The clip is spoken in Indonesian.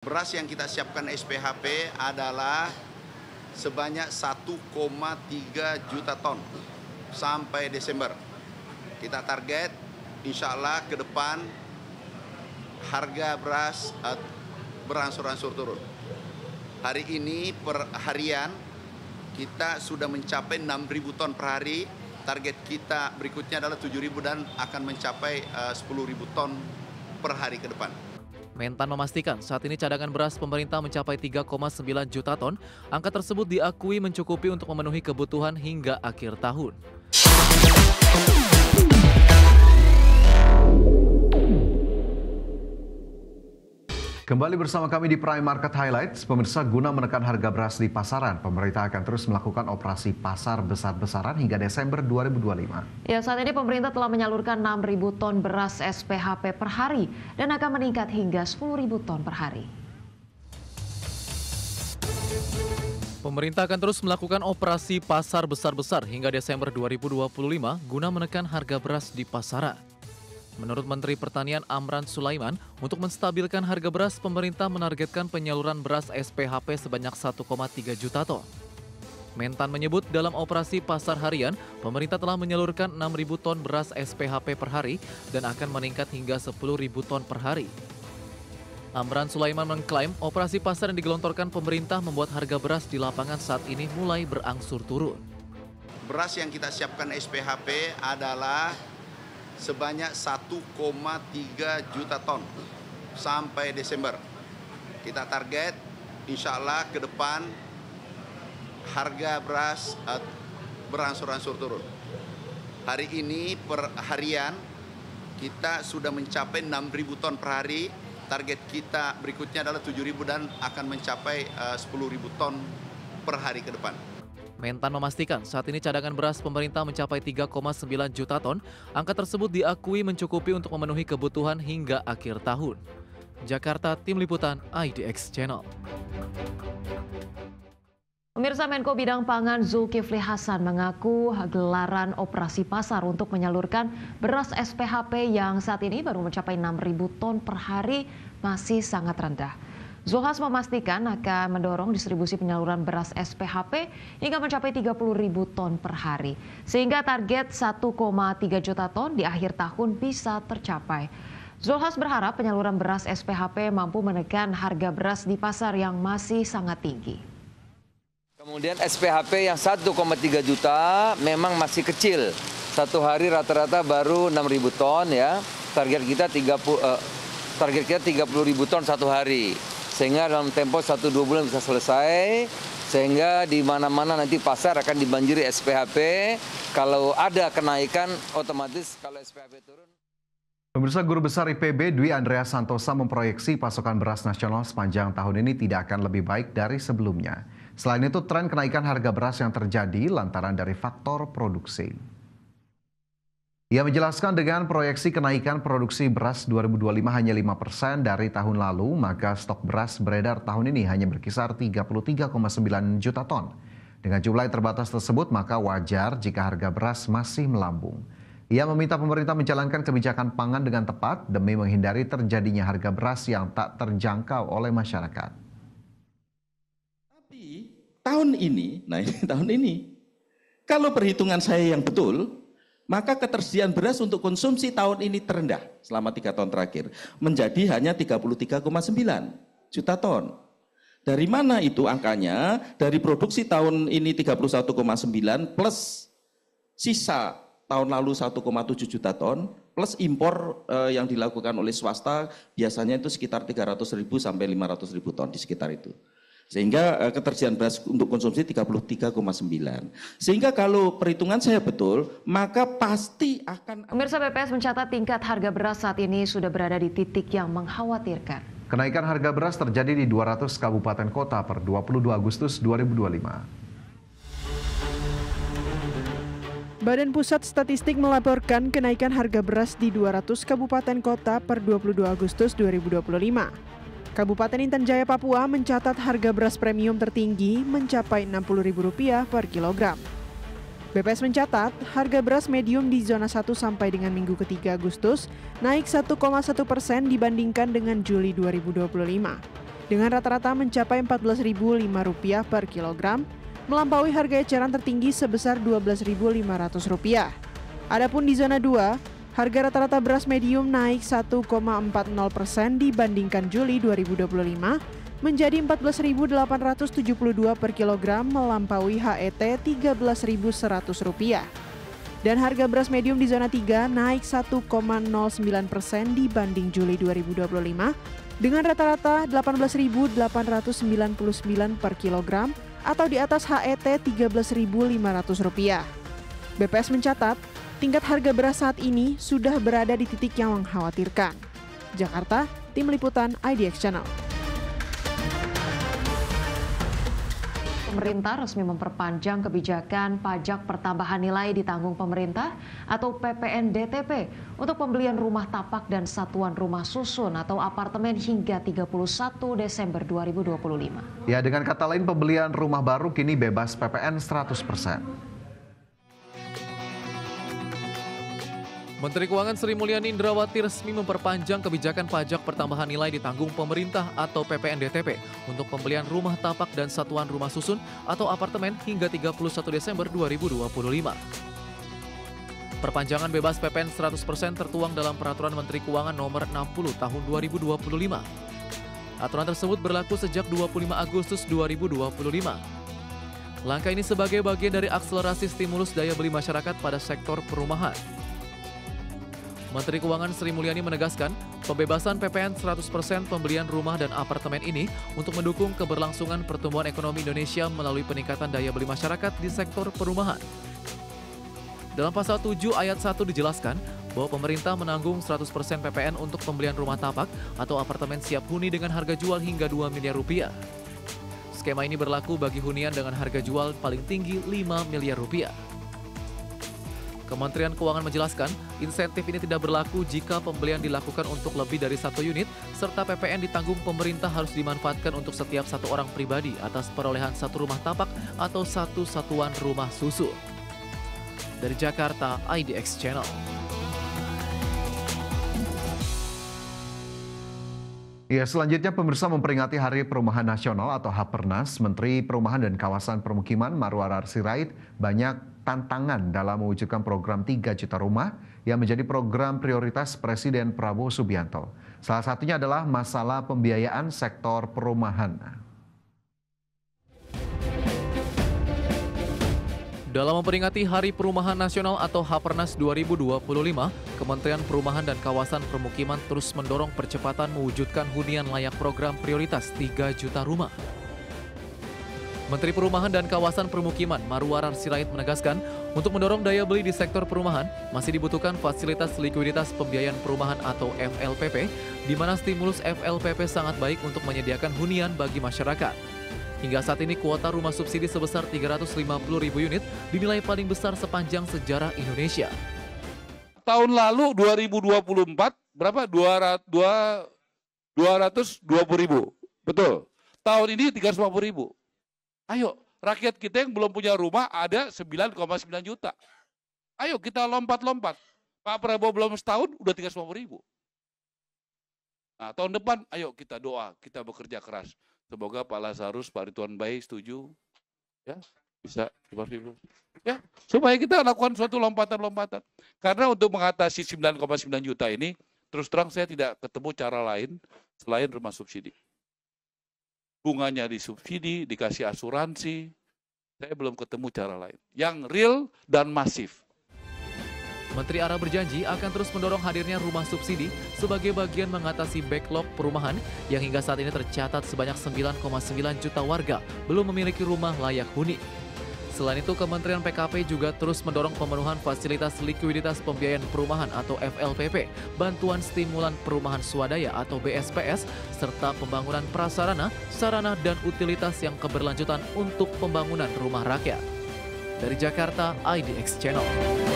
Beras yang kita siapkan SPHP adalah sebanyak 1,3 juta ton sampai Desember. Kita target insya Allah ke depan harga beras berangsur-angsur turun. Hari ini per harian kita sudah mencapai 6.000 ton per hari. Target kita berikutnya adalah 7.000 dan akan mencapai 10.000 ton per hari ke depan. Mentan memastikan saat ini cadangan beras pemerintah mencapai 3,9 juta ton. Angka tersebut diakui mencukupi untuk memenuhi kebutuhan hingga akhir tahun. Kembali bersama kami di Prime Market Highlights. Pemirsa, guna menekan harga beras di pasaran, pemerintah akan terus melakukan operasi pasar besar-besaran hingga Desember 2025. Ya, saat ini pemerintah telah menyalurkan 6.000 ton beras SPHP per hari dan akan meningkat hingga 10.000 ton per hari. Pemerintah akan terus melakukan operasi pasar besar-besar hingga Desember 2025 guna menekan harga beras di pasaran. Menurut Menteri Pertanian Amran Sulaiman, untuk menstabilkan harga beras, pemerintah menargetkan penyaluran beras SPHP sebanyak 1,3 juta ton. Mentan menyebut dalam operasi pasar harian, pemerintah telah menyalurkan 6.000 ton beras SPHP per hari dan akan meningkat hingga 10.000 ton per hari. Amran Sulaiman mengklaim operasi pasar yang digelontorkan pemerintah membuat harga beras di lapangan saat ini mulai berangsur turun. Beras yang kita siapkan SPHP adalah sebanyak 1,3 juta ton sampai Desember. Kita target insya Allah ke depan harga beras berangsur-angsur turun. Hari ini per harian kita sudah mencapai 6.000 ton per hari. Target kita berikutnya adalah 7.000 dan akan mencapai 10.000 ton per hari ke depan. Mentan memastikan saat ini cadangan beras pemerintah mencapai 3,9 juta ton. Angka tersebut diakui mencukupi untuk memenuhi kebutuhan hingga akhir tahun. Jakarta, Tim Liputan IDX Channel. Pemirsa, Menko Bidang Pangan Zulkifli Hasan mengaku gelaran operasi pasar untuk menyalurkan beras SPHP yang saat ini baru mencapai 6.000 ton per hari masih sangat rendah. Zulhas memastikan akan mendorong distribusi penyaluran beras SPHP hingga mencapai 30.000 ton per hari. Sehingga target 1,3 juta ton di akhir tahun bisa tercapai. Zulhas berharap penyaluran beras SPHP mampu menekan harga beras di pasar yang masih sangat tinggi. Kemudian SPHP yang 1,3 juta memang masih kecil. Satu hari rata-rata baru 6.000 ton ya. Target kita 30.000 ton satu hari. Sehingga dalam tempo 1-2 bulan bisa selesai, sehingga di mana-mana nanti pasar akan dibanjiri SPHP. Kalau ada kenaikan, otomatis kalau SPHP turun. Pemirsa, Guru Besar IPB Dwi Andreas Santosa memproyeksi pasokan beras nasional sepanjang tahun ini tidak akan lebih baik dari sebelumnya. Selain itu, tren kenaikan harga beras yang terjadi lantaran dari faktor produksi. Ia menjelaskan dengan proyeksi kenaikan produksi beras 2025 hanya 5% dari tahun lalu, maka stok beras beredar tahun ini hanya berkisar 33,9 juta ton. Dengan jumlah yang terbatas tersebut, maka wajar jika harga beras masih melambung. Ia meminta pemerintah menjalankan kebijakan pangan dengan tepat demi menghindari terjadinya harga beras yang tak terjangkau oleh masyarakat. Tapi tahun ini, kalau perhitungan saya yang betul, maka ketersediaan beras untuk konsumsi tahun ini terendah selama 3 tahun terakhir. Menjadi hanya 33,9 juta ton. Dari mana itu angkanya? Dari produksi tahun ini 31,9 plus sisa tahun lalu 1,7 juta ton, plus impor yang dilakukan oleh swasta biasanya itu sekitar 300.000 sampai 500.000 ton di sekitar itu. Sehingga ketersediaan beras untuk konsumsi 33,9. Sehingga kalau perhitungan saya betul, maka pasti akan... Pemirsa, BPS mencatat tingkat harga beras saat ini sudah berada di titik yang mengkhawatirkan. Kenaikan harga beras terjadi di 200 kabupaten kota per 22 Agustus 2025. Badan Pusat Statistik melaporkan kenaikan harga beras di 200 kabupaten kota per 22 Agustus 2025. Kabupaten Intan Jaya, Papua mencatat harga beras premium tertinggi mencapai Rp60.000 per kilogram. BPS mencatat harga beras medium di zona 1 sampai dengan minggu ketiga Agustus naik 1,1% dibandingkan dengan Juli 2025. dengan rata-rata mencapai Rp14.005 per kilogram, melampaui harga eceran tertinggi sebesar Rp12.500. Adapun di zona 2, harga rata-rata beras medium naik 1,40% dibandingkan Juli 2025 menjadi Rp14.872 per kilogram, melampaui HET Rp13.100. Dan harga beras medium di zona 3 naik 1,09% dibanding Juli 2025 dengan rata-rata Rp18.899 per kilogram atau di atas HET Rp13.500. BPS mencatat, tingkat harga beras saat ini sudah berada di titik yang mengkhawatirkan. Jakarta, Tim Liputan IDX Channel. Pemerintah resmi memperpanjang kebijakan pajak pertambahan nilai ditanggung pemerintah atau PPN-DTP untuk pembelian rumah tapak dan satuan rumah susun atau apartemen hingga 31 Desember 2025. Ya, dengan kata lain pembelian rumah baru kini bebas PPN 100%. Menteri Keuangan Sri Mulyani Indrawati resmi memperpanjang kebijakan pajak pertambahan nilai ditanggung pemerintah atau PPN-DTP untuk pembelian rumah tapak dan satuan rumah susun atau apartemen hingga 31 Desember 2025. Perpanjangan bebas PPN 100% tertuang dalam Peraturan Menteri Keuangan Nomor 60 Tahun 2025. Aturan tersebut berlaku sejak 25 Agustus 2025. Langkah ini sebagai bagian dari akselerasi stimulus daya beli masyarakat pada sektor perumahan. Menteri Keuangan Sri Mulyani menegaskan, pembebasan PPN 100% pembelian rumah dan apartemen ini untuk mendukung keberlangsungan pertumbuhan ekonomi Indonesia melalui peningkatan daya beli masyarakat di sektor perumahan. Dalam pasal 7 ayat 1 dijelaskan bahwa pemerintah menanggung 100% PPN untuk pembelian rumah tapak atau apartemen siap huni dengan harga jual hingga Rp2 miliar. Skema ini berlaku bagi hunian dengan harga jual paling tinggi Rp5 miliar. Kementerian Keuangan menjelaskan, insentif ini tidak berlaku jika pembelian dilakukan untuk lebih dari 1 unit, serta PPN ditanggung pemerintah harus dimanfaatkan untuk setiap satu orang pribadi atas perolehan satu rumah tapak atau satu satuan rumah susun. Dari Jakarta, IDX Channel. Ya, selanjutnya pemirsa memperingati Hari Perumahan Nasional atau Hapernas, Menteri Perumahan dan Kawasan Permukiman Marwarar Sirait banyak tantangan dalam mewujudkan program 3 juta rumah yang menjadi program prioritas Presiden Prabowo Subianto. Salah satunya adalah masalah pembiayaan sektor perumahan. Dalam memperingati Hari Perumahan Nasional atau Hapernas 2025, Kementerian Perumahan dan Kawasan Permukiman terus mendorong percepatan mewujudkan hunian layak program prioritas 3 juta rumah. Menteri Perumahan dan Kawasan Permukiman Marwarar Sirait menegaskan, untuk mendorong daya beli di sektor perumahan, masih dibutuhkan fasilitas likuiditas pembiayaan perumahan atau FLPP, di mana stimulus FLPP sangat baik untuk menyediakan hunian bagi masyarakat. Hingga saat ini kuota rumah subsidi sebesar 350.000 unit dinilai paling besar sepanjang sejarah Indonesia. Tahun lalu 2024 berapa? 220.000. Betul. Tahun ini 350.000. Ayo, rakyat kita yang belum punya rumah ada 9,9 juta. Ayo kita lompat-lompat. Pak Prabowo belum setahun udah 350.000. Nah, tahun depan ayo kita doa, kita bekerja keras. Semoga Pak Lazarus, Pak Ridwan Baik setuju, ya bisa 5.000. Ya, supaya kita lakukan suatu lompatan-lompatan. Karena untuk mengatasi 9,9 juta ini, terus terang saya tidak ketemu cara lain selain rumah subsidi. Bunganya disubsidi, dikasih asuransi, saya belum ketemu cara lain. Yang real dan masif. Menteri Ara berjanji akan terus mendorong hadirnya rumah subsidi sebagai bagian mengatasi backlog perumahan yang hingga saat ini tercatat sebanyak 9,9 juta warga belum memiliki rumah layak huni. Selain itu, Kementerian PKP juga terus mendorong pemenuhan fasilitas likuiditas pembiayaan perumahan atau FLPP, bantuan stimulan perumahan swadaya atau BSPS, serta pembangunan prasarana, sarana, dan utilitas yang keberlanjutan untuk pembangunan rumah rakyat. Dari Jakarta, IDX Channel.